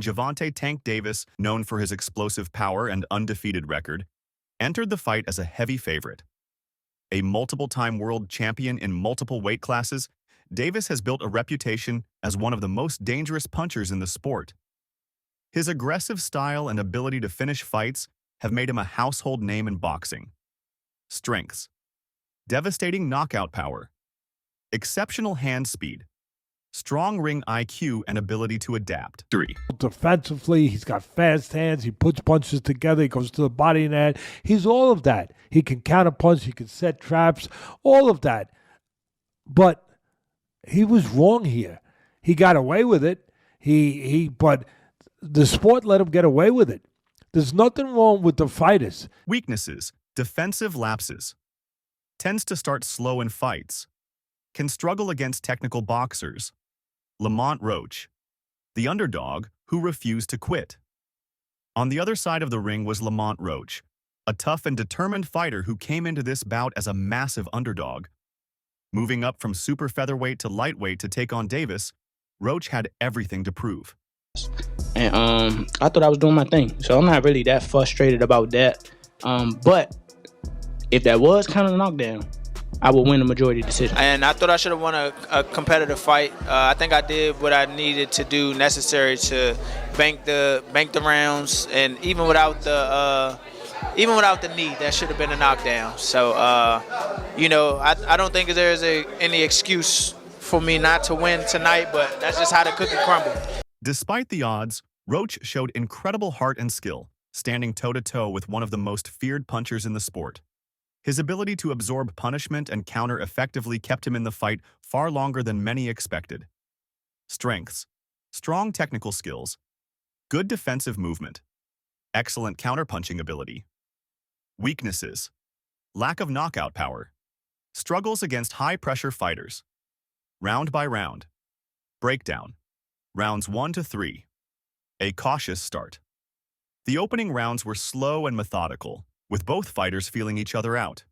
Gervonta "Tank" Davis, known for his explosive power and undefeated record, entered the fight as a heavy favorite. A multiple-time world champion in multiple weight classes, Davis has built a reputation as one of the most dangerous punchers in the sport. His aggressive style and ability to finish fights have made him a household name in boxing. Strengths: devastating knockout power, exceptional hand speed, strong ring IQ and ability to adapt. 3. Defensively, he's got fast hands. He puts punches together. He goes to the body and head. He's all of that. He can counterpunch. He can set traps. All of that. But he was wrong here. He got away with it. But the sport let him get away with it. There's nothing wrong with the fighters. Weaknesses: defensive lapses, tends to start slow in fights, can struggle against technical boxers. Lamont Roach, the underdog who refused to quit. On the other side of the ring was Lamont Roach, a tough and determined fighter who came into this bout as a massive underdog. Moving up from super featherweight to lightweight to take on Davis, Roach had everything to prove. And I thought I was doing my thing, so I'm not really that frustrated about that. But if that was kind of a knockdown, I would win the majority decision. And I thought I should have won a competitive fight. I think I did what I needed to do necessary to bank the rounds, and even without the knee, that should have been a knockdown. So I don't think there's any excuse for me not to win tonight, but that's just how the cookie crumbled. Despite the odds, Roach showed incredible heart and skill, standing toe-to-toe with one of the most feared punchers in the sport. His ability to absorb punishment and counter effectively kept him in the fight far longer than many expected. Strengths: strong technical skills, good defensive movement, excellent counterpunching ability. Weaknesses: lack of knockout power, struggles against high-pressure fighters. Round by round. Breakdown: rounds 1 to 3. A cautious start. The opening rounds were slow and methodical, with both fighters feeling each other out.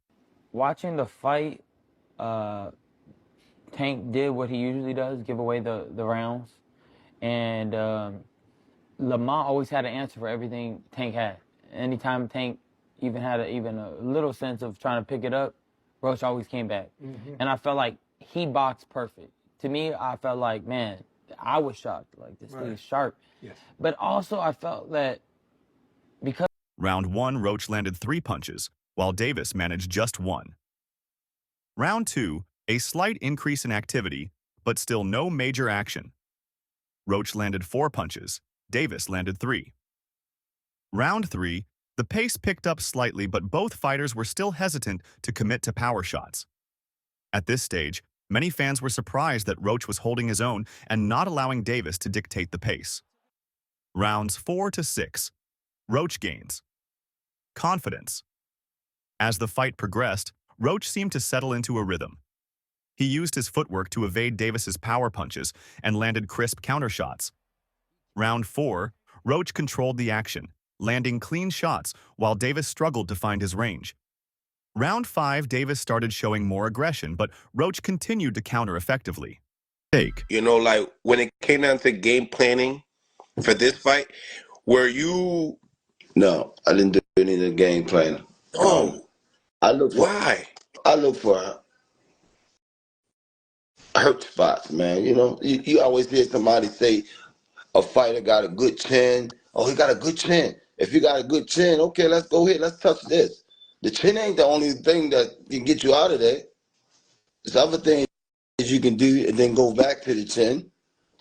Watching the fight, Tank did what he usually does, give away the rounds. And Lamont always had an answer for everything Tank had. Anytime Tank even had a little sense of trying to pick it up, Roach always came back. Mm-hmm. And I felt like he boxed perfect. To me, I felt like, man, I was shocked. Like, this thing is sharp. Yes. But also, I felt that because... Round 1, Roach landed 3 punches, while Davis managed just 1. Round 2, a slight increase in activity, but still no major action. Roach landed 4 punches, Davis landed 3. Round 3, the pace picked up slightly, but both fighters were still hesitant to commit to power shots. At this stage, many fans were surprised that Roach was holding his own and not allowing Davis to dictate the pace. Rounds 4 to 6. Roach gains confidence. As the fight progressed, Roach seemed to settle into a rhythm. He used his footwork to evade Davis's power punches and landed crisp countershots. Round 4, Roach controlled the action, landing clean shots while Davis struggled to find his range. Round 5, Davis started showing more aggression, but Roach continued to counter effectively. Like when it came down to game planning for this fight, were you... No, I didn't do any of the game planning. Oh, why? I look for hurt spots, man. You always hear somebody say a fighter got a good chin. Oh, he got a good chin. If you got a good chin, okay, let's go ahead. Let's touch this. The chin ain't the only thing that can get you out of there. There's other things you can do and then go back to the chin.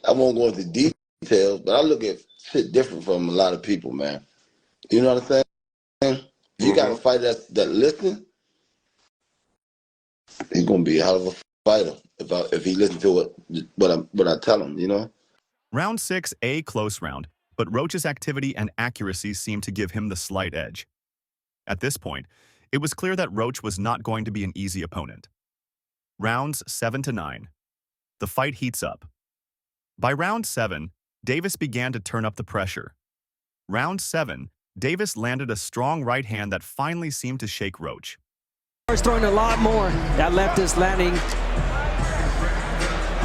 I won't go into details, but I look at shit different from a lot of people, man. You know what I'm saying? You got a fighter that listen, he's gonna be a hell of a fighter if he listens to what I tell him, Round 6, a close round, but Roach's activity and accuracy seemed to give him the slight edge. At this point, it was clear that Roach was not going to be an easy opponent. Rounds 7 to 9. The fight heats up. By round 7, Davis began to turn up the pressure. Round 7, Davis landed a strong right hand that finally seemed to shake Roach. He's throwing a lot more. That left is landing.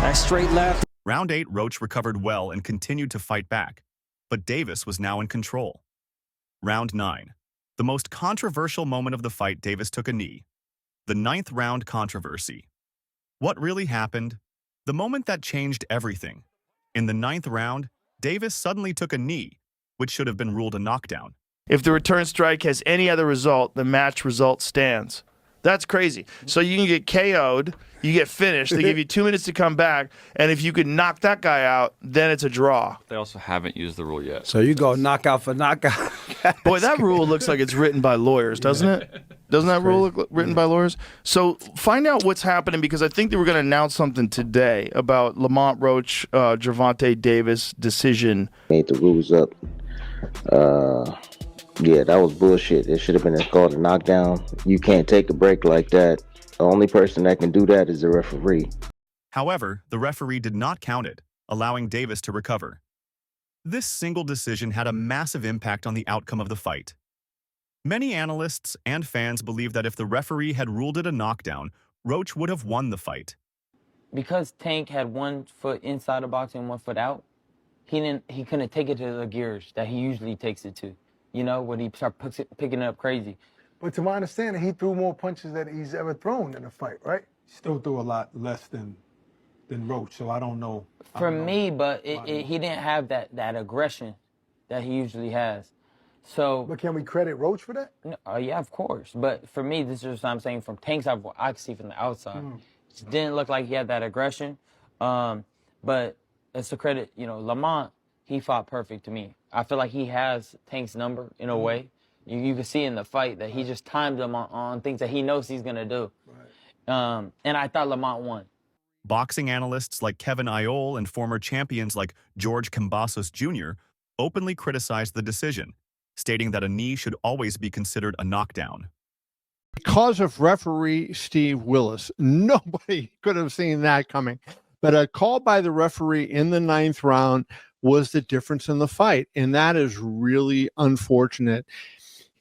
That straight left. Round 8, Roach recovered well and continued to fight back. but Davis was now in control. Round 9. The most controversial moment of the fight, Davis took a knee. The 9th round controversy. What really happened? The moment that changed everything. In the 9th round, Davis suddenly took a knee, which should have been ruled a knockdown. If the return strike has any other result, the match result stands. That's crazy. So you can get KO'd, you get finished, they give you 2 minutes to come back, and if you could knock that guy out, then it's a draw. They also haven't used the rule yet. So you go knockout for knockout. Boy, that rule looks like it's written by lawyers, doesn't it? Doesn't that rule look written by lawyers? So find out what's happening, because I think they were going to announce something today about Lamont Roach, Gervonta Davis decision. Made the rules up. Yeah, that was bullshit. It should have been called a knockdown. You can't take a break like that. The only person that can do that is the referee. However, the referee did not count it, allowing Davis to recover. This single decision had a massive impact on the outcome of the fight. Many analysts and fans believe that if the referee had ruled it a knockdown, Roach would have won the fight. Because Tank had 1 foot inside the box and 1 foot out, he couldn't take it to the gears that he usually takes it to. You know, when he start picking it up crazy. But to my understanding, he threw more punches than he's ever thrown in a fight, right? Still threw a lot less than Roach, so I don't know. For me, but he didn't have that aggression that he usually has. So. But can we credit Roach for that? No, yeah, of course. But for me, this is what I'm saying from Tank's side, what I can see from the outside. It didn't look like he had that aggression. But it's to credit, Lamont, he fought perfect to me. I feel like he has Tank's number in a way. You can see in the fight that he just timed him on things that he knows he's going to do. Right. And I thought Lamont won. Boxing analysts like Kevin Iole and former champions like George Kambosos Jr. openly criticized the decision, stating that a knee should always be considered a knockdown. Because of referee Steve Willis, nobody could have seen that coming. But a call by the referee in the 9th round was the difference in the fight, and that is really unfortunate.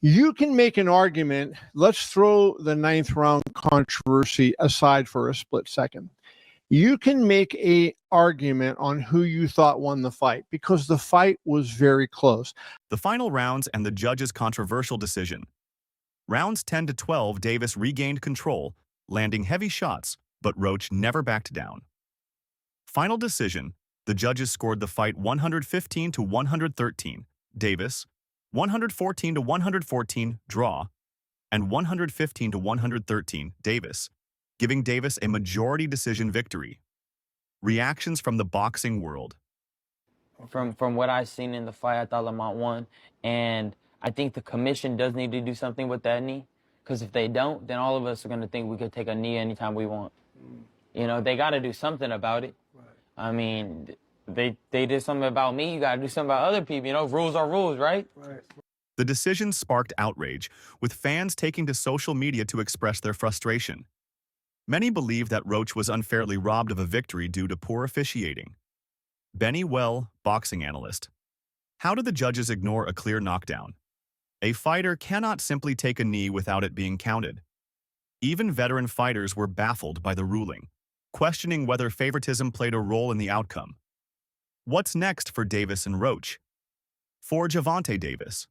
You can make an argument. Let's throw the 9th round controversy aside for a split second. You can make an argument on who you thought won the fight, because the fight was very close. The final rounds and the judge's controversial decision. Rounds 10 to 12, Davis regained control, landing heavy shots, but Roach never backed down. Final decision. The judges scored the fight 115 to 113, Davis, 114 to 114, draw, and 115 to 113, Davis, giving Davis a majority decision victory. Reactions from the boxing world. From what I've seen in the fight, I thought Lamont won, and I think the commission does need to do something with that knee, because if they don't, then all of us are going to think we could take a knee anytime we want. They got to do something about it. I mean, they did something about me. You got to do something about other people. Rules are rules, right? Right. The decision sparked outrage, with fans taking to social media to express their frustration. Many believe that Roach was unfairly robbed of a victory due to poor officiating. Benny Well, boxing analyst. How do the judges ignore a clear knockdown? A fighter cannot simply take a knee without it being counted. Even veteran fighters were baffled by the ruling, questioning whether favoritism played a role in the outcome. What's next for Davis and Roach? For Gervonta Davis.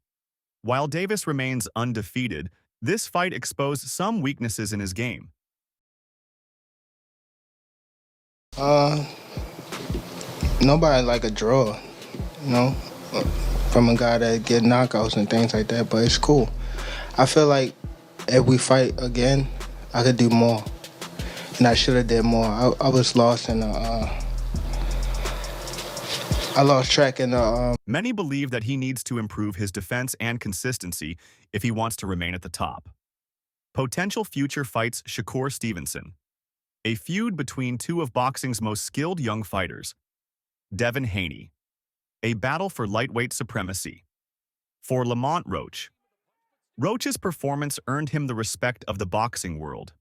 While Davis remains undefeated, this fight exposed some weaknesses in his game. Nobody like a draw, from a guy that get knockouts and things like that, but it's cool. I feel like if we fight again, I could do more. And I should have did more. I was lost in I lost track in the... Many believe that he needs to improve his defense and consistency if he wants to remain at the top. Potential future fights: Shakur Stevenson. A feud between two of boxing's most skilled young fighters. Devin Haney. A battle for lightweight supremacy. For Lamont Roach. Roach's performance earned him the respect of the boxing world.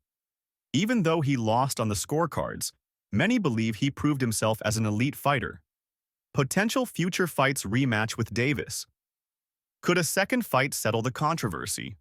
Even though he lost on the scorecards, many believe he proved himself as an elite fighter. Potential future fights: rematch with Davis. Could a second fight settle the controversy?